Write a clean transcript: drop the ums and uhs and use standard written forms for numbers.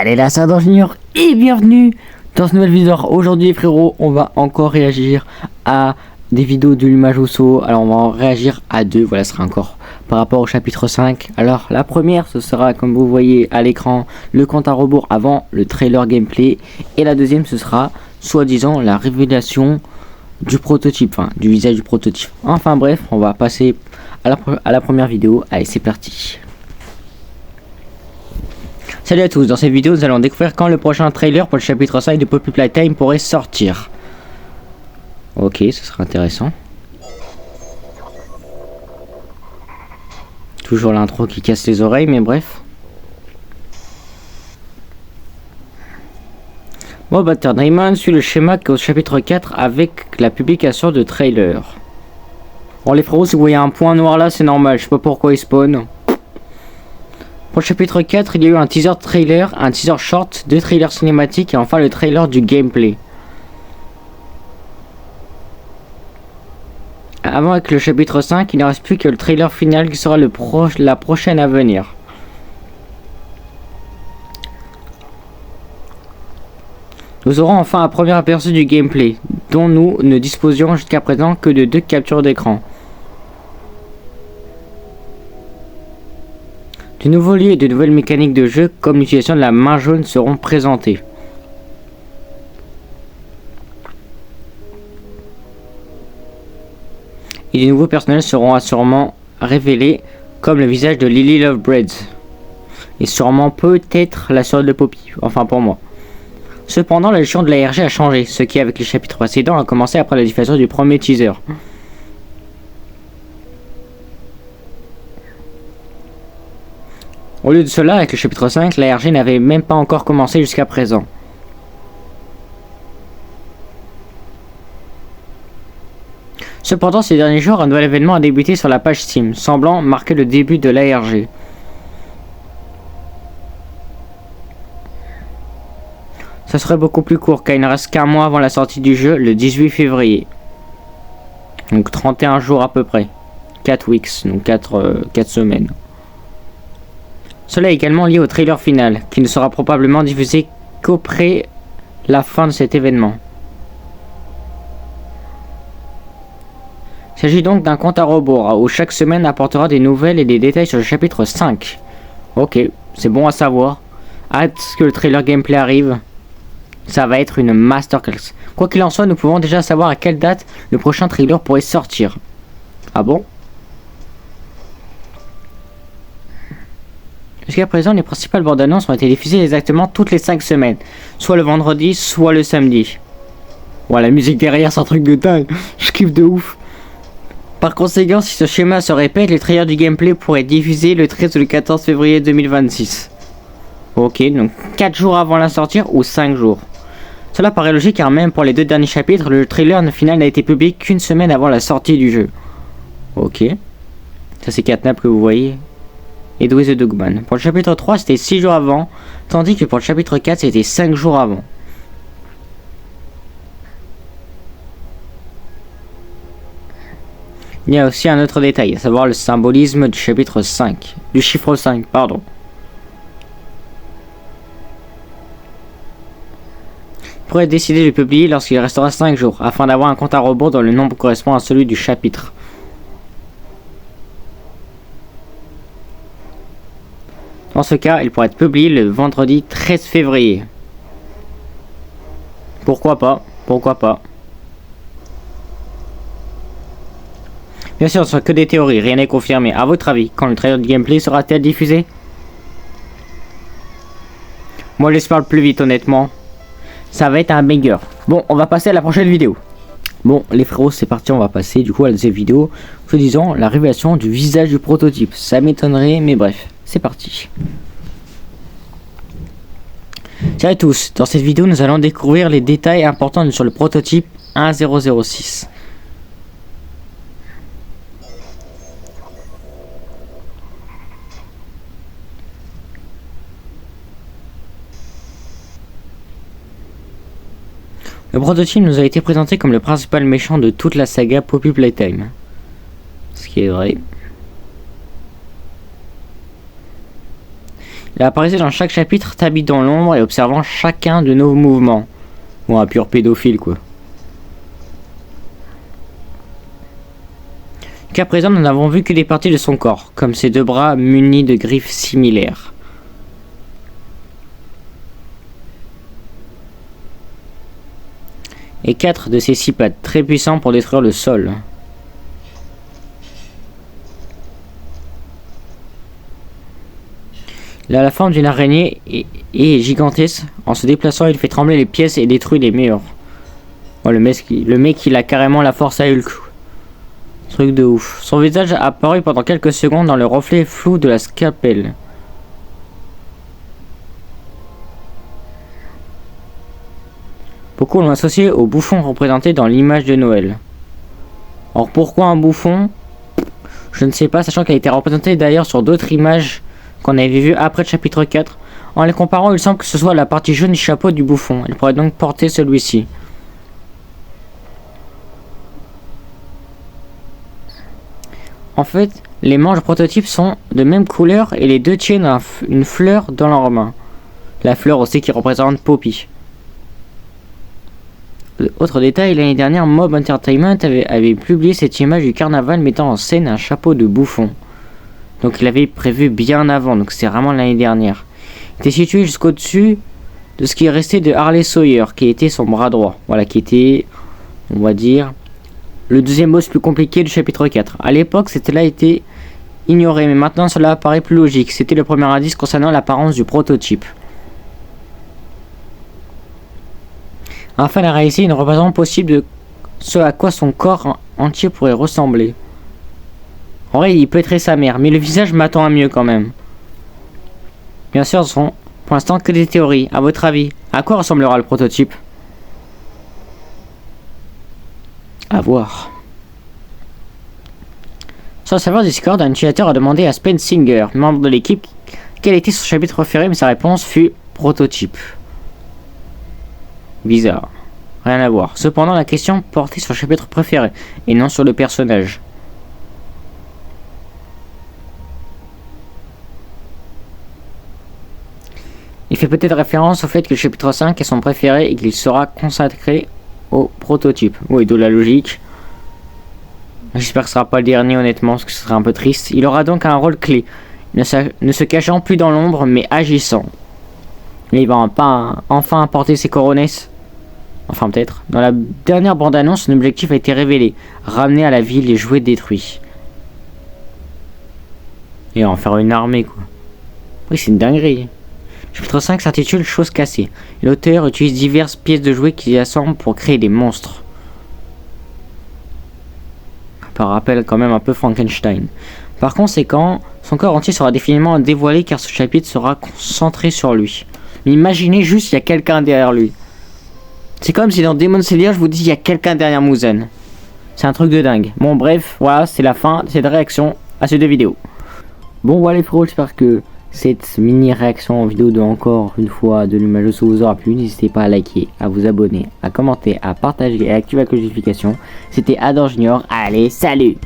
Allez là, ça Junior et bienvenue dans cette nouvelle vidéo. Aujourd'hui les frérots, on va encore réagir à des vidéos de l'image au saut. Alors on va en réagir à deux, voilà, ce sera encore par rapport au chapitre 5. Alors la première, ce sera comme vous voyez à l'écran, le compte à rebours avant le trailer gameplay. Et la deuxième, ce sera soi-disant la révélation du prototype, enfin du visage du prototype. Enfin bref, on va passer à la première vidéo. Allez, c'est parti. Salut à tous, dans cette vidéo nous allons découvrir quand le prochain trailer pour le chapitre 5 de Poppy Playtime pourrait sortir. Ok, ce sera intéressant. Toujours l'intro qui casse les oreilles, mais bref. Bon, Battle Diamond suit le schéma qu'au chapitre 4 avec la publication de trailer. Bon les frérots, si vous voyez un point noir là, c'est normal, je sais pas pourquoi il spawn. Pour le chapitre 4, il y a eu un teaser trailer, un teaser short, deux trailers cinématiques et enfin le trailer du gameplay. Avant avec le chapitre 5, il ne reste plus que le trailer final qui sera la prochaine à venir. Nous aurons enfin un premier aperçu du gameplay, dont nous ne disposions jusqu'à présent que de 2 captures d'écran. De nouveaux lieux et de nouvelles mécaniques de jeu, comme l'utilisation de la main jaune, seront présentés. Et de nouveaux personnages seront assurément révélés, comme le visage de Lily Lovebread. Et sûrement peut-être la sœur de Poppy, enfin pour moi. Cependant, la gestion de l'ARG a changé, ce qui avec les chapitres précédents a commencé après la diffusion du premier teaser. Au lieu de cela, avec le chapitre 5, l'ARG n'avait même pas encore commencé jusqu'à présent. Cependant, ces derniers jours, un nouvel événement a débuté sur la page Steam, semblant marquer le début de l'ARG. Ça serait beaucoup plus court, car il ne reste qu'un mois avant la sortie du jeu, le 18 février. Donc 31 jours à peu près. 4 weeks, donc 4 semaines. Cela est également lié au trailer final, qui ne sera probablement diffusé qu'après la fin de cet événement. Il s'agit donc d'un compte à rebours, où chaque semaine apportera des nouvelles et des détails sur le chapitre 5. Ok, c'est bon à savoir. Hâte que le trailer gameplay arrive. Ça va être une masterclass. Quoi qu'il en soit, nous pouvons déjà savoir à quelle date le prochain trailer pourrait sortir. Ah bon ? Jusqu'à présent, les principales bandes annonces ont été diffusées exactement toutes les 5 semaines. Soit le vendredi, soit le samedi. Ouais, la musique derrière, c'est un truc de dingue. Je kiffe de ouf. Par conséquent, si ce schéma se répète, les trailers du gameplay pourraient être diffusés le 13 ou le 14 février 2026. Ok, donc 4 jours avant la sortie ou 5 jours. Cela paraît logique car même pour les 2 derniers chapitres, le trailer final n'a été publié qu'une semaine avant la sortie du jeu. Ok. Ça c'est Catnap que vous voyez. Et Dwayne the Dogman. Pour le chapitre 3, c'était 6 jours avant, tandis que pour le chapitre 4, c'était 5 jours avant. Il y a aussi un autre détail, à savoir le symbolisme du chapitre 5. Du chiffre 5, pardon. Il pourrait décider de le publier lorsqu'il restera 5 jours, afin d'avoir un compte à rebours dont le nombre correspond à celui du chapitre. Dans ce cas, il pourrait être publié le vendredi 13 février. Pourquoi pas? Pourquoi pas? Bien sûr, ce ne sont que des théories, rien n'est confirmé. A votre avis, quand le trailer de gameplay sera-t-il diffusé? Moi, j'espère le plus vite, honnêtement. Ça va être un banger. Bon, on va passer à la prochaine vidéo. Bon, les frérots, c'est parti, on va passer du coup à la deuxième vidéo. Se disant la révélation du visage du prototype. Ça m'étonnerait, mais bref. C'est parti. Salut à tous, dans cette vidéo nous allons découvrir les détails importants sur le prototype 1006. Le prototype nous a été présenté comme le principal méchant de toute la saga Poppy Playtime. Ce qui est vrai. Il apparaissait dans chaque chapitre, t'habites dans l'ombre et observant chacun de nos mouvements. Bon, un pur pédophile, quoi. Jusqu'à présent, nous n'avons vu que des parties de son corps, comme ses 2 bras munis de griffes similaires. Et 4 de ses 6 pattes, très puissants pour détruire le sol. Il a la forme d'une araignée et est gigantesque. En se déplaçant, il fait trembler les pièces et détruit les murs. Oh, le mec, il a carrément la force à Hulk. Truc de ouf. Son visage a apparu pendant quelques secondes dans le reflet flou de la scalpel. Beaucoup l'ont associé au bouffon représenté dans l'image de Noël. Or pourquoi un bouffon? Je ne sais pas, sachant qu'elle a été représentée d'ailleurs sur d'autres images qu'on avait vues après le chapitre 4. En les comparant, il semble que ce soit la partie jaune du chapeau du bouffon. Elle pourrait donc porter celui-ci. En fait, les manches prototypes sont de même couleur et les 2 tiennent une fleur dans leurs mains. La fleur aussi qui représente Poppy. Autre détail, l'année dernière, Mob Entertainment avait publié cette image du carnaval mettant en scène un chapeau de bouffon. Donc il avait prévu bien avant, donc c'est vraiment l'année dernière. Il était situé jusqu'au-dessus de ce qui est resté de Harley Sawyer, qui était son bras droit. Voilà, qui était, on va dire, le deuxième boss plus compliqué du chapitre 4. A l'époque, cela a été ignoré, mais maintenant cela apparaît plus logique. C'était le premier indice concernant l'apparence du prototype. Afin de réaliser une représentation possible de ce à quoi son corps entier pourrait ressembler. En vrai, il peut être sa mère, mais le visage m'attend à mieux quand même. Bien sûr, ce sont pour l'instant que des théories. À votre avis, à quoi ressemblera le prototype? À voir. Sur le serveur Discord, un utilisateur a demandé à Spensinger, membre de l'équipe, quel était son chapitre préféré, mais sa réponse fut prototype. Bizarre. Rien à voir. Cependant, la question portait sur le chapitre préféré, et non sur le personnage. Il fait peut-être référence au fait que le chapitre 5 est son préféré et qu'il sera consacré au prototype. Oui, de la logique. J'espère que ce sera pas le dernier, honnêtement, parce que ce serait un peu triste. Il aura donc un rôle clé, ne se cachant plus dans l'ombre, mais agissant. Mais il va pas enfin apporter ses coronesses. Enfin, peut-être. Dans la dernière bande-annonce, son objectif a été révélé. Ramener à la vie les jouets détruits. Et en faire une armée, quoi. Oui, c'est une dinguerie. Chapitre 5 s'intitule Choses cassées. L'auteur utilise diverses pièces de jouets qu'il assemble pour créer des monstres. Ça rappelle quand même un peu Frankenstein. Par conséquent, son corps entier sera définitivement dévoilé car ce chapitre sera concentré sur lui. Mais imaginez juste, il y a quelqu'un derrière lui. C'est comme si dans Demon Slayer, je vous dis, il y a quelqu'un derrière Muzan. C'est un truc de dingue. Bon, bref, voilà, c'est la fin de cette réaction à ces 2 vidéos. Bon, voilà les frérots, j'espère que cette mini réaction en vidéo de encore une fois de l'image vous aura plu. N'hésitez pas à liker, à vous abonner, à commenter, à partager et à activer la cloche de notification. C'était Adam Junior. Allez, salut!